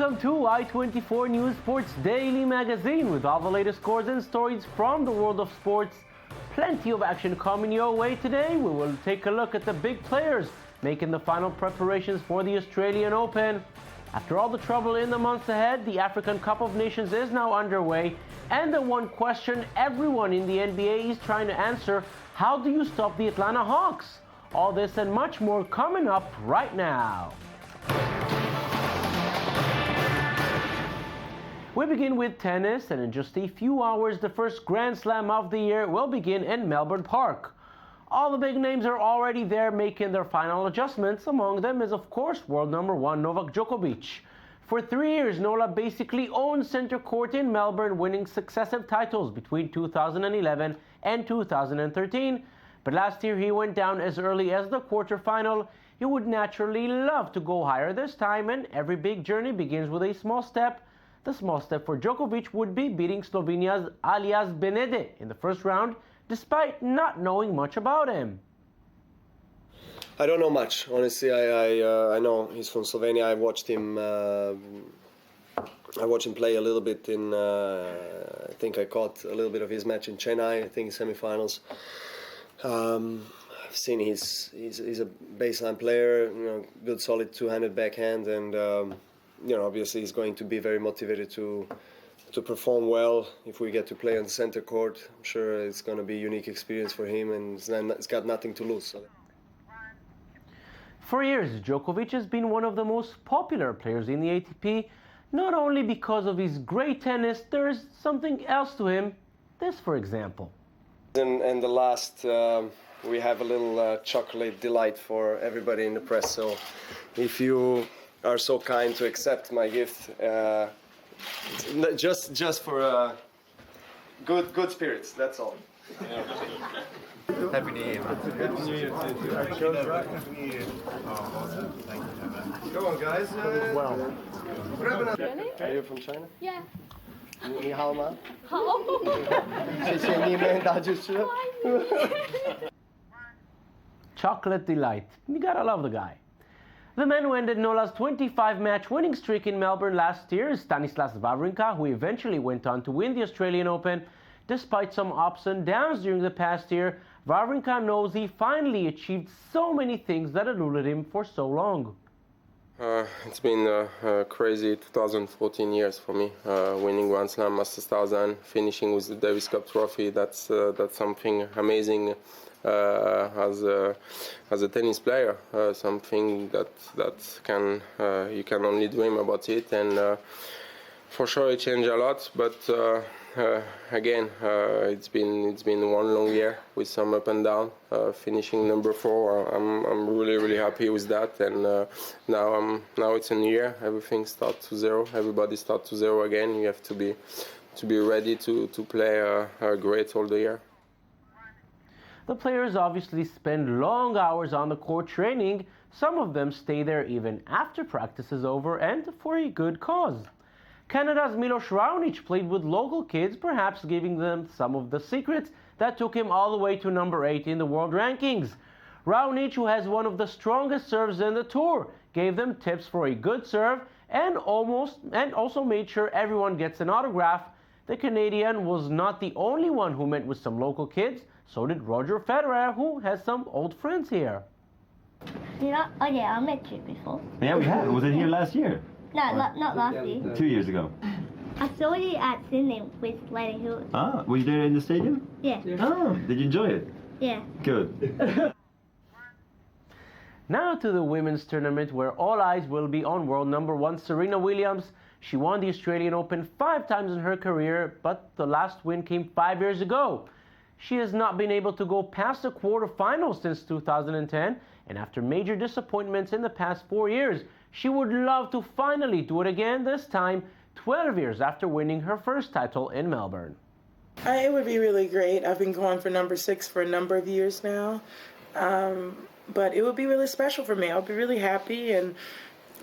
Welcome to I-24 News Sports Daily Magazine with all the latest scores and stories from the world of sports. Plenty of action coming your way today. We will take a look at the big players making the final preparations for the Australian Open. After all the trouble in the months ahead, the African Cup of Nations is now underway, and the one question everyone in the NBA is trying to answer: how do you stop the Atlanta Hawks? All this and much more coming up right now. We begin with tennis, and in just a few hours, the first Grand Slam of the year will begin in Melbourne Park. All the big names are already there making their final adjustments. Among them is, of course, world number one Novak Djokovic. For 3 years, Nola basically owned center court in Melbourne, winning successive titles between 2011 and 2013. But last year, he went down as early as the quarterfinal. He would naturally love to go higher this time, and every big journey begins with a small step. The small step for Djokovic would be beating Slovenia's Aljaž Benede in the first round, despite not knowing much about him. I don't know much, honestly. I know he's from Slovenia. I watched him play a little bit in. I think I caught a little bit of his match in Chennai. I think semifinals. I've seen he's a baseline player. Good solid two-handed backhand, and obviously he's going to be very motivated to perform well if we get to play on the center court. I'm sure it's going to be a unique experience for him, and it's got nothing to lose. For years, Djokovic has been one of the most popular players in the ATP, not only because of his great tennis. There's something else to him. This, for example. And the last, we have a little chocolate delight for everybody in the press. So if you are so kind to accept my gift, just for good spirits, that's all. Happy New Year, man. Happy New Year to you. Happy New Year. Go on, guys. Well. Are you from China? Yeah. 你好吗？好。谢谢你们大支持。Chocolate delight. You gotta love the guy. The man who ended Nola's 25-match winning streak in Melbourne last year is Stanislas Wawrinka, who eventually went on to win the Australian Open. Despite some ups and downs during the past year, Wawrinka knows he finally achieved so many things that eluded him for so long. It's been a crazy 2014 years for me. Winning Grand Slam, Masters 1000, finishing with the Davis Cup trophy. That's something amazing as a tennis player. Something that can you can only dream about it. And for sure, it changed a lot. But again, it's been one long year with some up and down. Finishing number 4, I'm really happy with that. And now it's a new year. Everything starts to zero. Everybody starts to zero again. You have to be ready to play great all the year. The players obviously spend long hours on the court training. Some of them stay there even after practice is over, and for a good cause. Canada's Milos Raonic played with local kids, perhaps giving them some of the secrets that took him all the way to number 8 in the world rankings. Raonic, who has one of the strongest serves in the tour, gave them tips for a good serve and also made sure everyone gets an autograph. The Canadian was not the only one who met with some local kids. So did Roger Federer, who has some old friends here. Oh yeah, I met you before. Yeah, we have. Was it here last year? No, not last year. 2 years ago. I saw you at Sydney with Lady Hills. Ah, were you there in the stadium? Yeah. Oh, did you enjoy it? Yeah. Good. Now to the women's tournament, where all eyes will be on world number 1 Serena Williams. She won the Australian Open 5 times in her career, but the last win came 5 years ago. She has not been able to go past the quarterfinals since 2010, and after major disappointments in the past 4 years, she would love to finally do it again, this time 12 years after winning her first title in Melbourne. It would be really great. I've been going for number 6 for a number of years now, but it would be really special for me. I'll be really happy, and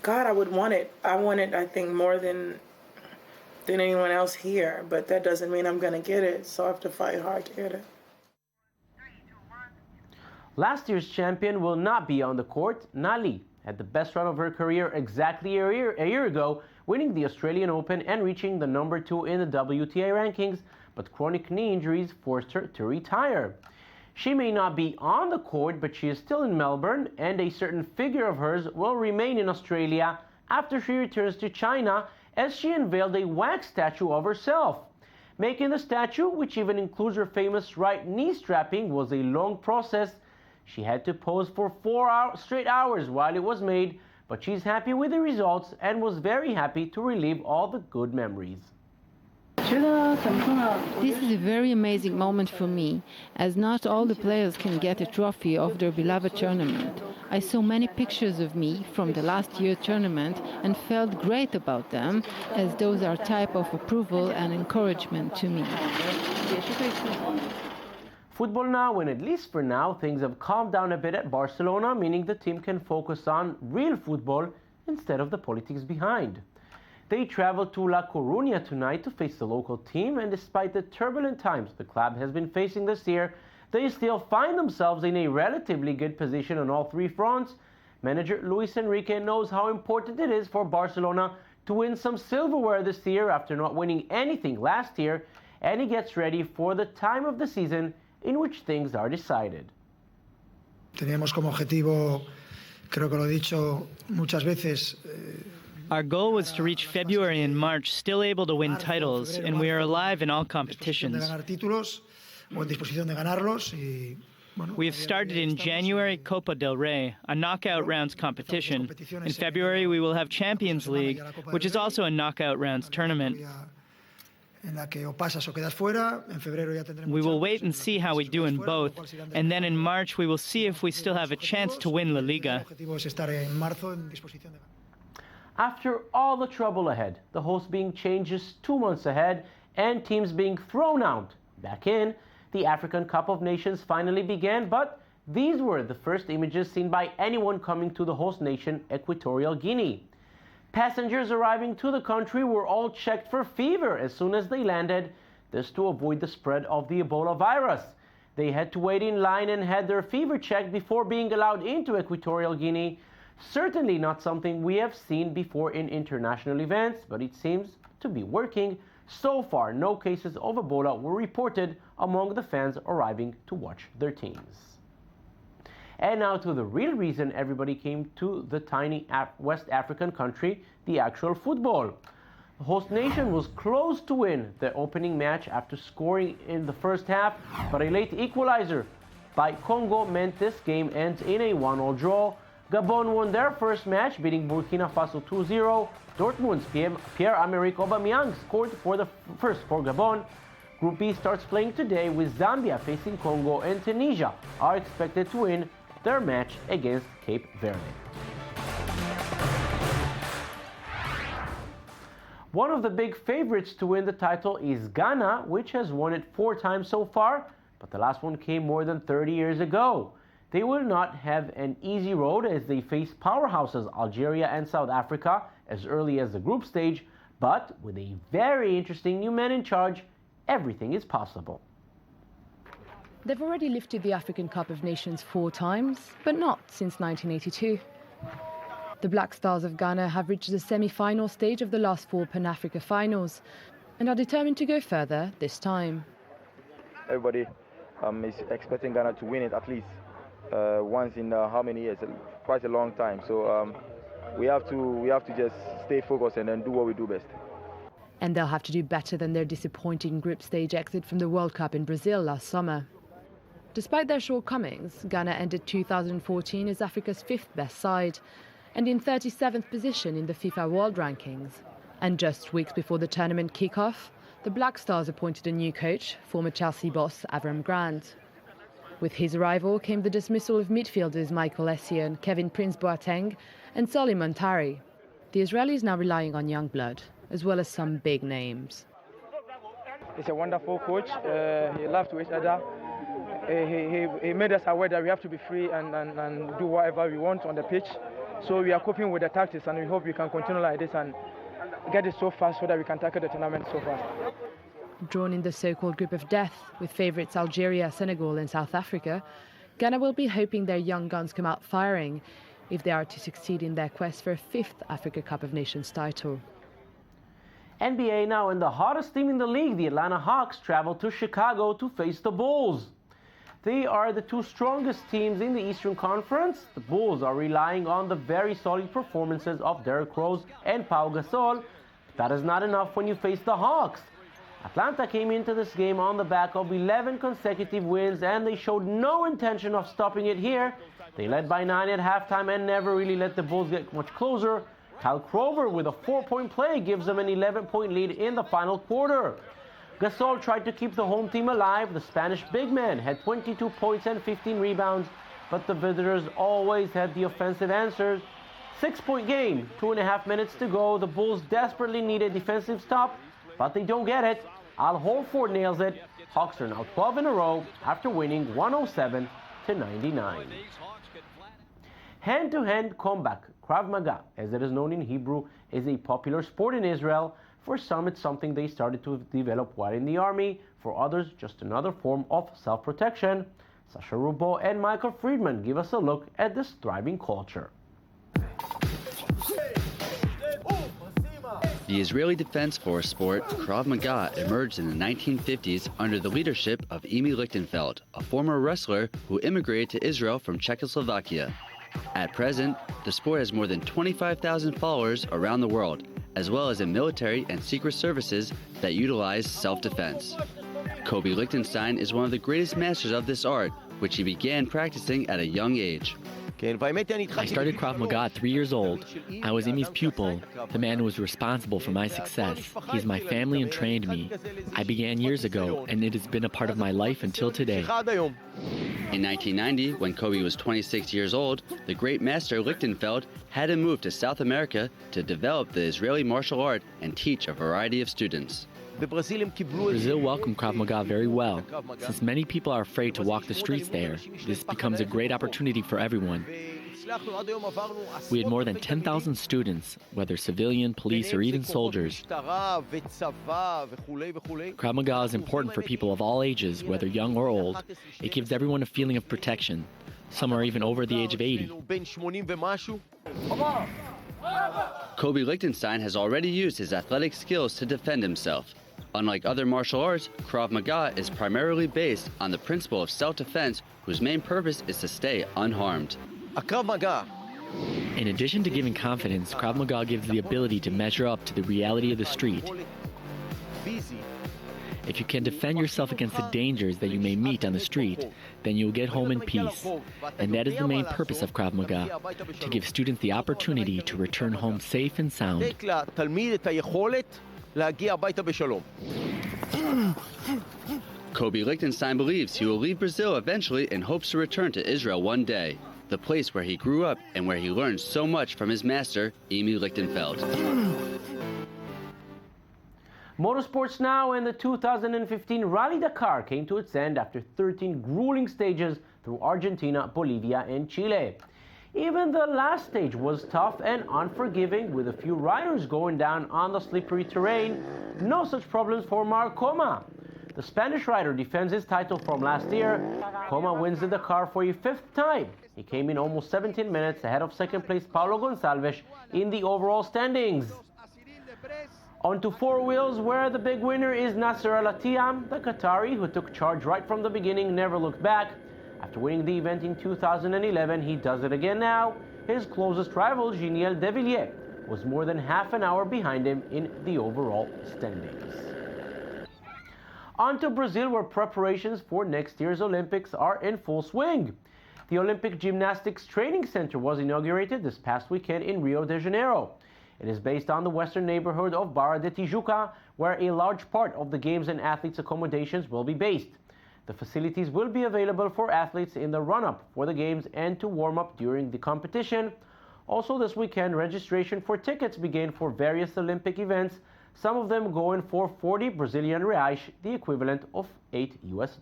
God, I would want it. I want it, I think, more than anyone else here, but that doesn't mean I'm going to get it, so I have to fight hard to get it. Last year's champion will not be on the court. Nali had the best run of her career exactly a year ago winning the Australian Open and reaching the number 2 in the WTA rankings, but chronic knee injuries forced her to retire. She may not be on the court, but she is still in Melbourne, and a certain figure of hers will remain in Australia after she returns to China, as she unveiled a wax statue of herself. Making the statue, which even includes her famous right knee strapping, was a long process. She had to pose for 4 straight hours while it was made, but she's happy with the results and was very happy to relive all the good memories. This is a very amazing moment for me, as not all the players can get a trophy of their beloved tournament. I saw many pictures of me from the last year's tournament and felt great about them, as those are type of approval and encouragement to me. Football now, and at least for now, things have calmed down a bit at Barcelona, meaning the team can focus on real football instead of the politics behind. They travel to La Coruña tonight to face the local team, and despite the turbulent times the club has been facing this year, they still find themselves in a relatively good position on all three fronts. Manager Luis Enrique knows how important it is for Barcelona to win some silverware this year after not winning anything last year, and he gets ready for the time of the season in which things are decided. Teníamos como objetivo, creo que lo he dicho muchas veces, Our goal was to reach February and March still able to win titles, and we are alive in all competitions. We have started in January Copa del Rey, a knockout rounds competition. In February we will have Champions League, which is also a knockout rounds tournament. We will wait and see how we do in both, and then in March we will see if we still have a chance to win La Liga. After all the trouble ahead, the host being changed just 2 months ahead, and teams being thrown out, back in, the African Cup of Nations finally began, but these were the first images seen by anyone coming to the host nation, Equatorial Guinea. Passengers arriving to the country were all checked for fever as soon as they landed, this to avoid the spread of the Ebola virus. They had to wait in line and had their fever checked before being allowed into Equatorial Guinea. Certainly not something we have seen before in international events, but it seems to be working. So far, no cases of Ebola were reported among the fans arriving to watch their teams. And now to the real reason everybody came to the tiny West African country, the actual football. The host nation was close to win the opening match after scoring in the first half, but a late equalizer by Congo meant this game ends in a 1-1 draw. Gabon won their first match, beating Burkina Faso 2-0. Dortmund's Pierre-Emerick Aubameyang scored for the first for Gabon. Group B starts playing today, with Zambia facing Congo, and Tunisia are expected to win their match against Cape Verde. One of the big favorites to win the title is Ghana, which has won it 4 times so far, but the last one came more than 30 years ago. They will not have an easy road as they face powerhouses Algeria and South Africa as early as the group stage, but with a very interesting new man in charge, everything is possible. They've already lifted the African Cup of Nations 4 times, but not since 1982. The Black Stars of Ghana have reached the semi-final stage of the last 4 Pan-Africa finals and are determined to go further this time. Everybody is expecting Ghana to win it at least. Once in how many years? Quite a long time. So we have to just stay focused and then do what we do best. And they'll have to do better than their disappointing group stage exit from the World Cup in Brazil last summer. Despite their shortcomings, Ghana ended 2014 as Africa's 5th best side and in 37th position in the FIFA World Rankings. And just weeks before the tournament kick-off, the Black Stars appointed a new coach, former Chelsea boss Avram Grant. With his arrival came the dismissal of midfielders Michael Essien, Kevin Prince Boateng and Solly Montari. The Israelis now relying on young blood, as well as some big names. He's a wonderful coach. He loves to each other. He made us aware that we have to be free and do whatever we want on the pitch. So we are coping with the tactics, and we hope we can continue like this and get it so fast so that we can tackle the tournament so fast. Drawn in the so-called group of death, with favourites Algeria, Senegal and South Africa, Ghana will be hoping their young guns come out firing if they are to succeed in their quest for a 5th Africa Cup of Nations title. NBA now, and the hottest team in the league, the Atlanta Hawks, travel to Chicago to face the Bulls. They are the two strongest teams in the Eastern Conference. The Bulls are relying on the very solid performances of Derrick Rose and Pau Gasol. That is not enough when you face the Hawks. Atlanta came into this game on the back of 11 consecutive wins, and they showed no intention of stopping it here. They led by 9 at halftime and never really let the Bulls get much closer. Kyle Korver with a 4-point play gives them an 11-point lead in the final quarter. Gasol tried to keep the home team alive. The Spanish big man had 22 points and 15 rebounds, but the visitors always had the offensive answers. 6-point game, 2.5 minutes to go. The Bulls desperately need a defensive stop, but they don't get it. Al Horford nails it. Hawks are now 12 in a row after winning 107-99. Hand-to-hand combat, Krav Maga, as it is known in Hebrew, is a popular sport in Israel. For some, it's something they started to develop while in the army. For others, just another form of self-protection. Sasha Rubo and Michael Friedman give us a look at this thriving culture. The Israeli Defense Force sport, Krav Maga, emerged in the 1950s under the leadership of Emi Lichtenfeld, a former wrestler who immigrated to Israel from Czechoslovakia. At present, the sport has more than 25,000 followers around the world, as well as in military and secret services that utilize self-defense. Kobe Lichtenstein is one of the greatest masters of this art, which he began practicing at a young age. I started Krav Maga at 3 years old. I was Emi's pupil, the man who was responsible for my success. He's my family and trained me. I began years ago, and it has been a part of my life until today. In 1990, when Kobe was 26 years old, the great master Lichtenfeld had him move to South America to develop the Israeli martial art and teach a variety of students. Brazil welcomed Krav Maga very well. Since many people are afraid to walk the streets there, this becomes a great opportunity for everyone. We had more than 10,000 students, whether civilian, police, or even soldiers. Krav Maga is important for people of all ages, whether young or old. It gives everyone a feeling of protection. Some are even over the age of 80. Kobe Lichtenstein has already used his athletic skills to defend himself. Unlike other martial arts, Krav Maga is primarily based on the principle of self-defense, whose main purpose is to stay unharmed. In addition to giving confidence, Krav Maga gives the ability to measure up to the reality of the street. If you can defend yourself against the dangers that you may meet on the street, then you'll get home in peace. And that is the main purpose of Krav Maga, to give students the opportunity to return home safe and sound. Kobe Lichtenstein believes he will leave Brazil eventually and hopes to return to Israel one day, the place where he grew up and where he learned so much from his master, Emi Lichtenfeld. Motorsports now, and the 2015 Rally Dakar came to its end after 13 grueling stages through Argentina, Bolivia, and Chile. Even the last stage was tough and unforgiving, with a few riders going down on the slippery terrain. No such problems for Marc Coma. The Spanish rider defends his title from last year. Coma wins the Dakar for a 5th time. He came in almost 17 minutes ahead of second place Paulo Gonçalves in the overall standings. On to four wheels, where the big winner is Nasser Al-Attiyah, the Qatari, who took charge right from the beginning, never looked back. After winning the event in 2011, he does it again now. His closest rival, Giniel Devilliers, was more than half an hour behind him in the overall standings. On to Brazil, where preparations for next year's Olympics are in full swing. The Olympic Gymnastics Training Center was inaugurated this past weekend in Rio de Janeiro. It is based on the western neighborhood of Barra de Tijuca, where a large part of the games and athletes' accommodations will be based. The facilities will be available for athletes in the run-up for the games and to warm up during the competition. Also this weekend, registration for tickets began for various Olympic events, some of them going for 40 Brazilian reais, the equivalent of $8 US.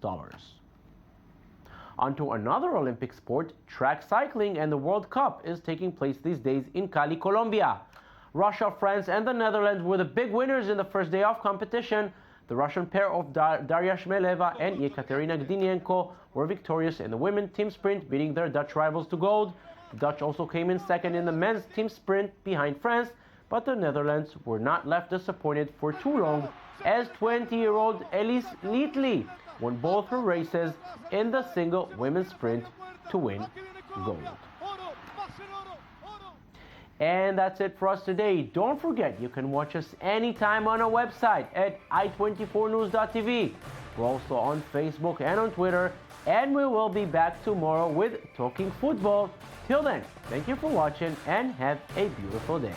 On to another Olympic sport, track cycling, and the World Cup is taking place these days in Cali, Colombia. Russia, France, and the Netherlands were the big winners in the first day of competition. The Russian pair of Daria Shmeleva and Yekaterina Gdinienko were victorious in the women's team sprint, beating their Dutch rivals to gold. The Dutch also came in second in the men's team sprint behind France, but the Netherlands were not left disappointed for too long as 20-year-old Elise Lietli won both her races in the single women's sprint to win gold. And that's it for us today. Don't forget, you can watch us anytime on our website at i24news.tv. We're also on Facebook and on Twitter, and we will be back tomorrow with Talking Football. Till then, thank you for watching and have a beautiful day.